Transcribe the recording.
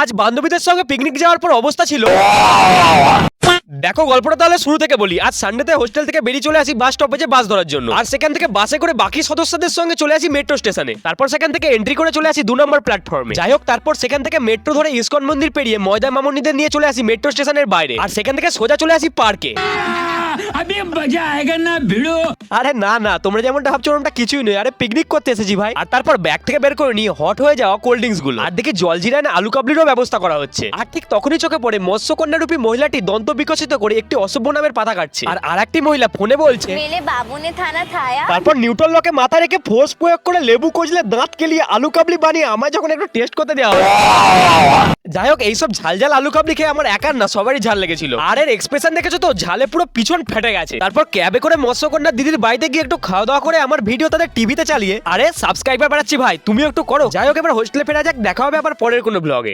আজ বান্ধবীদের সঙ্গে পিকনিক যাওয়ার পর অবস্থা ছিল, দেখো গল্পটা তাহলে শুরু থেকে বলি। আজ সানডেতে হোস্টেল থেকে বেরিয়ে চলে আসি বাস স্টপেজে বাস ধরার জন্য। আর সেখান থেকে বাসে করে বাকি সদস্যদের সঙ্গে চলে আসি মেট্রো স্টেশনে। তারপর সেখান থেকে এন্ট্রি করে চলে আসি 2 নম্বর প্ল্যাটফর্মে। যাই হোক, তারপর সেখান থেকে মেট্রো ধরে ইসকন মন্দির পেরিয়ে ময়দা মামুনিদের নিয়ে চলে আসি মেট্রো স্টেশনের বাইরে। আর সেখান থেকে সোজা চলে আসি পার্কে। আরে না না, তোমরা যেমনটা ভাবছো ওরকমটা কিছুই নয়। আরে পিকনিক করতে এসেছি ভাই। আর তারপর ব্যাগ থেকে বের করে নিয়ে হট হয়ে যাওয়া কোল্ড ড্রিঙ্কস গুলো, আর দেখি জলজিরা না আলু কাবলিরও ব্যবস্থা করা হচ্ছে। আর ঠিক তখনই চোখে পড়ে মৎস্যকন্যা রূপী মহিলাটি দন্ত বিকশিত করে একটি অসভ্য নামের পাতা কাটছে। আর আরেকটি মহিলা ফোনে বলছে, मेरे बाबू ने थाना खाया। তারপর নিউটন লকে মাথা রেখে ফোর্স প্রয়োগ করে লেবু কচলে দাঁত কেলিয়ে আলু কাবলি বানিয়ে আমায় যখন একটু টেস্ট করতে দেওয়া হয়। যাই হোক, এইসব ঝাল ঝাল আলু কাবলি খেয়ে আমার একার না সবারই ঝাল লেগেছিল। আর এর এক্সপ্রেশন দেখেছো তো, ঝালে পুরো পিছন ফেটে গেছে। তারপর ক্যাবে করে মৎস্যকন্যা দিদির বাড়িতে গিয়ে একটু খাওয়া দাওয়া করে আমার ভিডিও তাদের টিভিতে চালিয়ে, আরে সাবস্ক্রাইবার বাড়াচ্ছি ভাই, তুমিও একটু করো। যাই হোক, এবার হোস্টেলে ফেরা যাক, দেখা হবে আবার পরের কোনো ব্লগে।